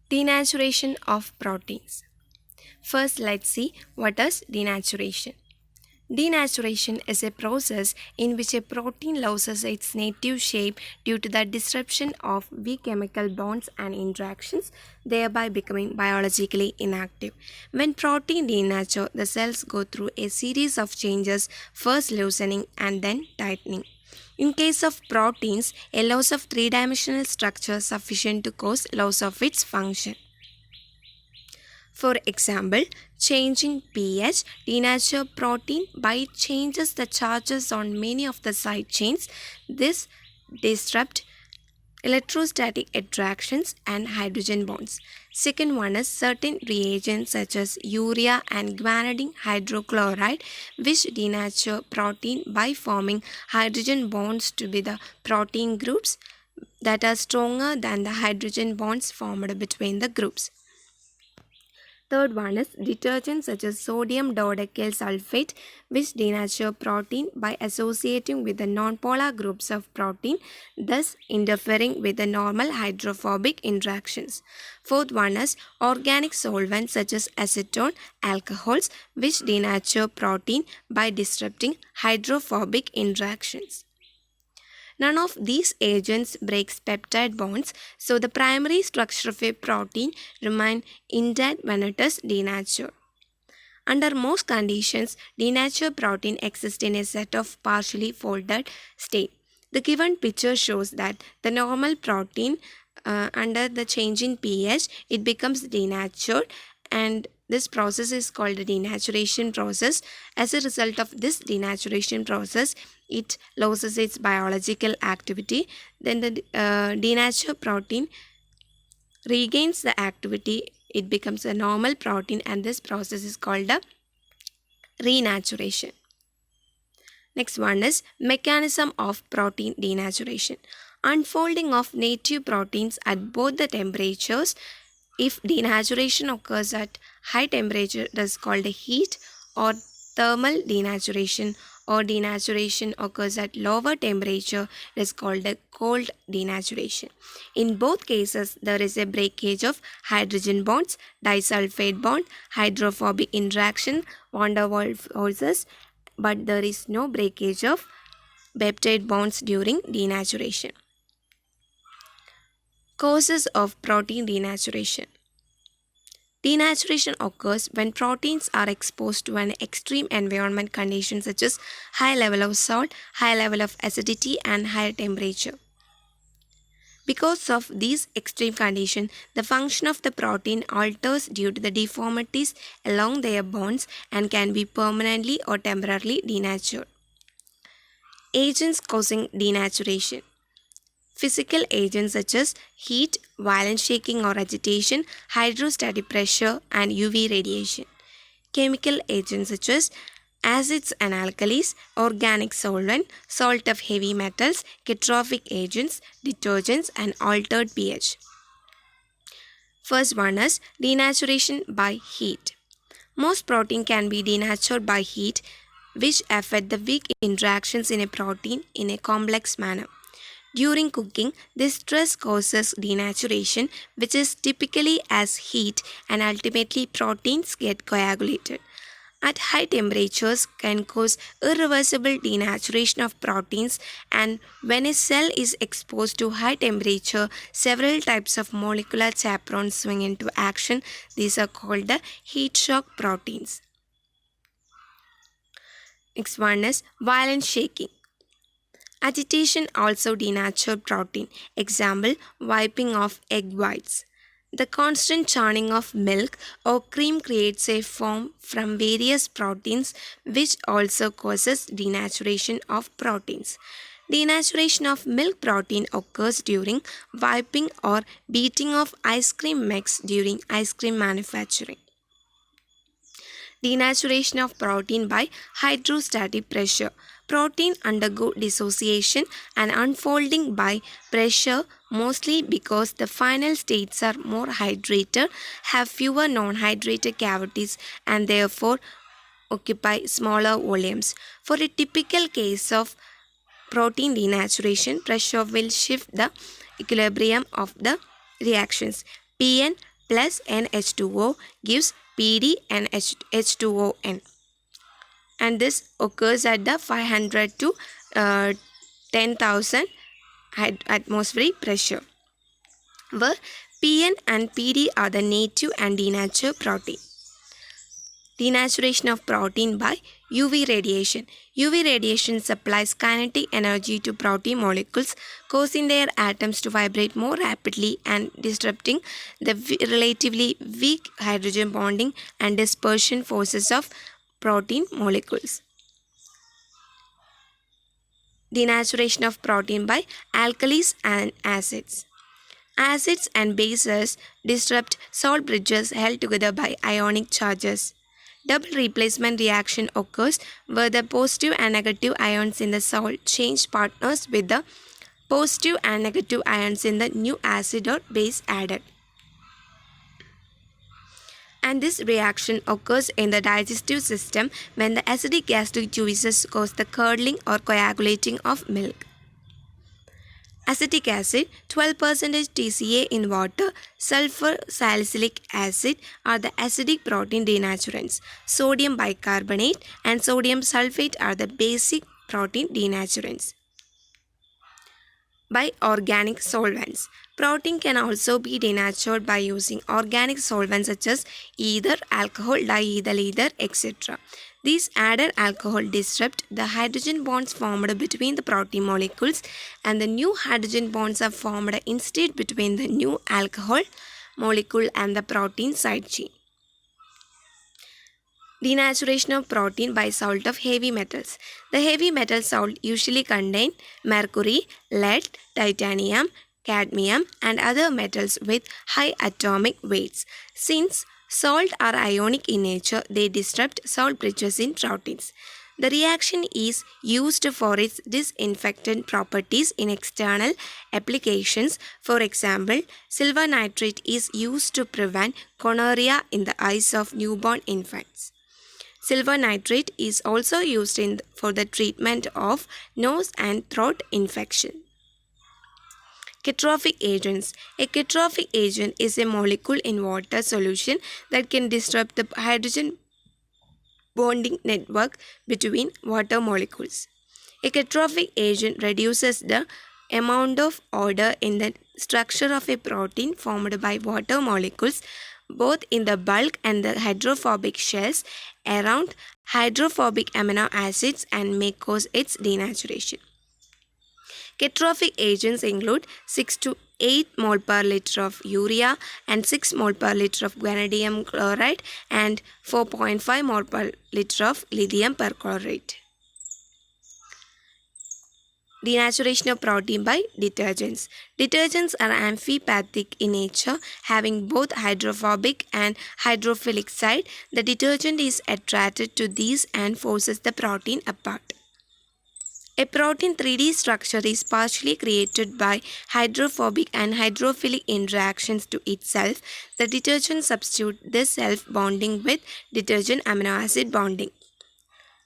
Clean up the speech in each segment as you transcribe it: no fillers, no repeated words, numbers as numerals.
Denaturation of proteins. First, let's see what is denaturation. Denaturation is a process in which a protein loses its native shape due to the disruption of weak chemical bonds and interactions, thereby becoming biologically inactive. When protein denature, the cells go through a series of changes, first loosening and then tightening. In case of proteins, a loss of three-dimensional structure sufficient to cause loss of its function. For example, changing pH denature protein by it changes the charges on many of the side chains. This disrupt electrostatic attractions and hydrogen bonds. Second one is certain reagents such as urea and guanidine hydrochloride which denature protein by forming hydrogen bonds to be the protein groups that are stronger than the hydrogen bonds formed between the groups. Third one is detergents such as sodium dodecyl sulfate which denature protein by associating with the nonpolar groups of protein, thus interfering with the normal hydrophobic interactions. Fourth one is organic solvents such as acetone, alcohols which denature protein by disrupting hydrophobic interactions. None of these agents breaks peptide bonds, so the primary structure of a protein remains intact when it is denatured. Under most conditions, denatured protein exists in a set of partially folded state. The given picture shows that the normal protein under the change in pH, it becomes denatured, and this process is called the denaturation process. As a result of this denaturation process, it loses its biological activity. Then the denatured protein regains the activity. It becomes a normal protein, and this process is called the renaturation. Next one is mechanism of protein denaturation. Unfolding of native proteins at both the temperatures. If denaturation occurs at high temperature, that is called a heat, or thermal denaturation, or denaturation occurs at lower temperature, it is called a cold denaturation. In both cases, there is a breakage of hydrogen bonds, disulfide bond, hydrophobic interaction, van der Waals forces, but there is no breakage of peptide bonds during denaturation. Causes of protein denaturation. Denaturation occurs when proteins are exposed to an extreme environment condition such as high level of salt, high level of acidity and high temperature. Because of these extreme conditions, the function of the protein alters due to the deformities along their bonds and can be permanently or temporarily denatured. Agents causing denaturation. Physical agents such as heat, violent shaking or agitation, hydrostatic pressure, and UV radiation. Chemical agents such as acids and alkalis, organic solvent, salt of heavy metals, catastrophic agents, detergents, and altered pH. First one is denaturation by heat. Most protein can be denatured by heat, which affect the weak interactions in a protein in a complex manner. During cooking, this stress causes denaturation, which is typically as heat, and ultimately proteins get coagulated. At high temperatures can cause irreversible denaturation of proteins, and when a cell is exposed to high temperature, several types of molecular chaperones swing into action. These are called the heat shock proteins. Next one is violent shaking. Agitation also denatured protein. Example, wiping of egg whites. The constant churning of milk or cream creates a foam from various proteins which also causes denaturation of proteins. Denaturation of milk protein occurs during wiping or beating of ice cream mix during ice cream manufacturing. Denaturation of protein by hydrostatic pressure. Protein undergo dissociation and unfolding by pressure mostly because the final states are more hydrated, have fewer non-hydrated cavities and therefore occupy smaller volumes. For a typical case of protein denaturation, pressure will shift the equilibrium of the reactions. Pn plus NH2O gives PdNH2ON. And this occurs at the 500 to 10,000 atmospheric pressure, where PN and PD are the native and denatured protein. Denaturation of protein by UV radiation. UV radiation supplies kinetic energy to protein molecules, causing their atoms to vibrate more rapidly and disrupting the relatively weak hydrogen bonding and dispersion forces of protein molecules. Denaturation of protein by alkalis and acids. Acids and bases disrupt salt bridges held together by ionic charges. Double replacement reaction occurs where the positive and negative ions in the salt change partners with the positive and negative ions in the new acid or base added. And this reaction occurs in the digestive system when the acidic gastric juices cause the curdling or coagulating of milk. Acetic acid, 12% TCA in water, sulfur salicylic acid are the acidic protein denaturants. Sodium bicarbonate and sodium sulfate are the basic protein denaturants. By organic solvents. Protein can also be denatured by using organic solvents such as ether, alcohol, diethyl ether, etc. These added alcohol disrupt the hydrogen bonds formed between the protein molecules, and the new hydrogen bonds are formed instead between the new alcohol molecule and the protein side chain. Denaturation of protein by salt of heavy metals. The heavy metal salt usually contain mercury, lead, titanium, cadmium and other metals with high atomic weights. Since salt are ionic in nature, they disrupt salt bridges in proteins. The reaction is used for its disinfectant properties in external applications. For example, silver nitrate is used to prevent gonorrhea in the eyes of newborn infants. Silver nitrate is also used for the treatment of nose and throat infection. Catrophic agents. A catrophic agent is a molecule in water solution that can disrupt the hydrogen bonding network between water molecules. A catrophic agent reduces the amount of order in the structure of a protein formed by water molecules both in the bulk and the hydrophobic shells around hydrophobic amino acids and may cause its denaturation. Catrophic agents include 6 to 8 mol per liter of urea and 6 mol per liter of vanadium chloride and 4.5 mol per liter of lithium perchlorate. Denaturation of protein by detergents. Detergents are amphipathic in nature, having both hydrophobic and hydrophilic side. The detergent is attracted to these and forces the protein apart. A protein 3D structure is partially created by hydrophobic and hydrophilic interactions to itself. The detergent substitutes this self-bonding with detergent amino acid bonding.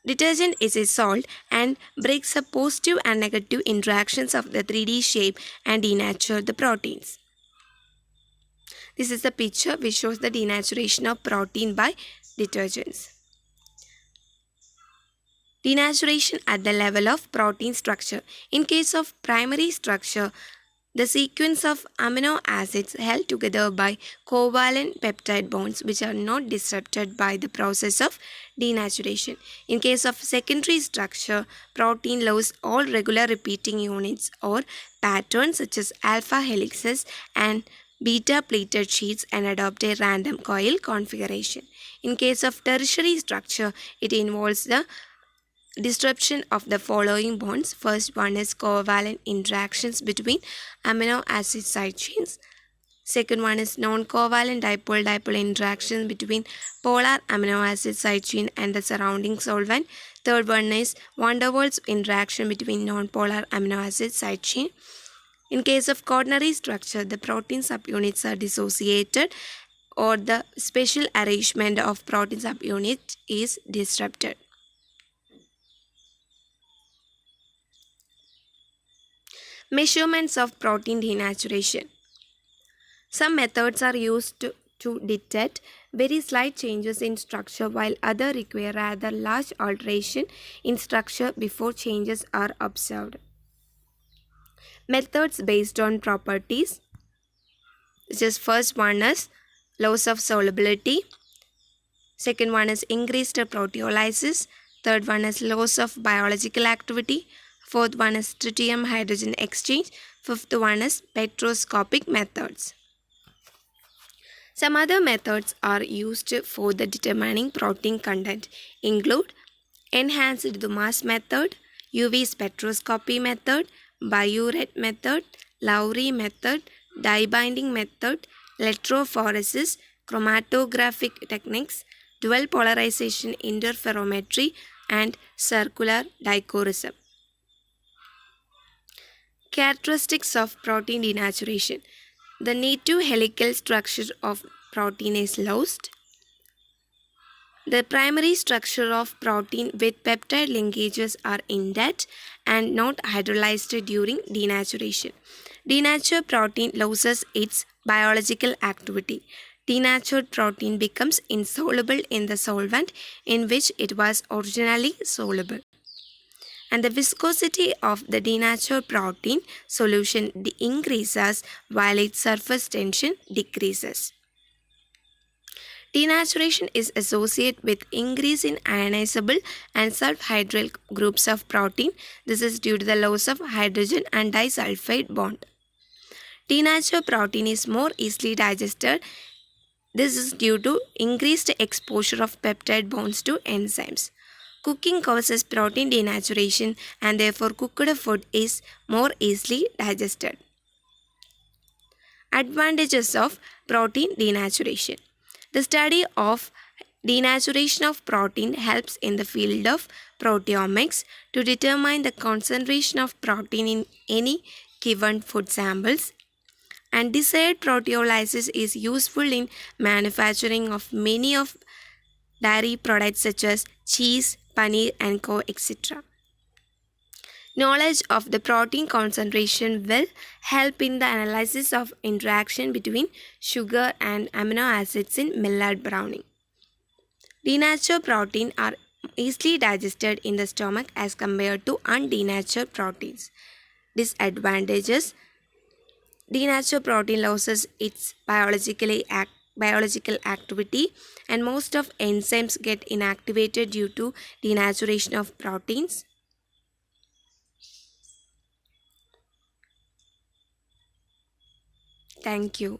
Detergent is a salt and breaks up positive and negative interactions of the 3D shape and denature the proteins. This is the picture which shows the denaturation of protein by detergents. Denaturation at the level of protein structure. In case of primary structure, the sequence of amino acids held together by covalent peptide bonds which are not disrupted by the process of denaturation. In case of secondary structure, protein loses all regular repeating units or patterns such as alpha helices and beta pleated sheets and adopt a random coil configuration. In case of tertiary structure, it involves the disruption of the following bonds. First one is covalent interactions between amino acid side chains. Second one is non-covalent dipole-dipole interaction between polar amino acid side chain and the surrounding solvent. Third one is van der Waals interaction between non-polar amino acid side chain. In case of quaternary structure, the protein subunits are dissociated or the special arrangement of protein subunit is disrupted. Measurements of protein denaturation. Some methods are used to detect very slight changes in structure, while others require rather large alteration in structure before changes are observed. Methods based on properties. Just first one is laws of solubility. Second one is increased proteolysis. Third one is laws of biological activity. Fourth one is tritium hydrogen exchange. Fifth one is spectroscopic methods. Some other methods are used for the determining protein content include enhanced Dumas method, UV spectroscopy method, Biuret method, Lowry method, dye binding method, electrophoresis, chromatographic techniques, dual polarization interferometry, and circular dichroism. Characteristics of protein denaturation. The native helical structure of protein is lost. The primary structure of protein with peptide linkages are intact and not hydrolyzed during denaturation. Denatured protein loses its biological activity. Denatured protein becomes insoluble in the solvent in which it was originally soluble. And the viscosity of the denatured protein solution increases while its surface tension decreases. Denaturation is associated with increase in ionizable and sulfhydryl groups of protein. This is due to the loss of hydrogen and disulfide bond. Denatured protein is more easily digested. This is due to increased exposure of peptide bonds to enzymes. Cooking causes protein denaturation and therefore cooked food is more easily digested. Advantages of protein denaturation. The study of denaturation of protein helps in the field of proteomics to determine the concentration of protein in any given food samples. And desired proteolysis is useful in manufacturing of many of dairy products such as cheese, paneer and co, etc. Knowledge of the protein concentration will help in the analysis of interaction between sugar and amino acids in millard browning. Denatured protein are easily digested in the stomach as compared to undenatured proteins. Disadvantages. Denatured protein loses its biological activity and most of enzymes get inactivated due to denaturation of proteins. Thank you.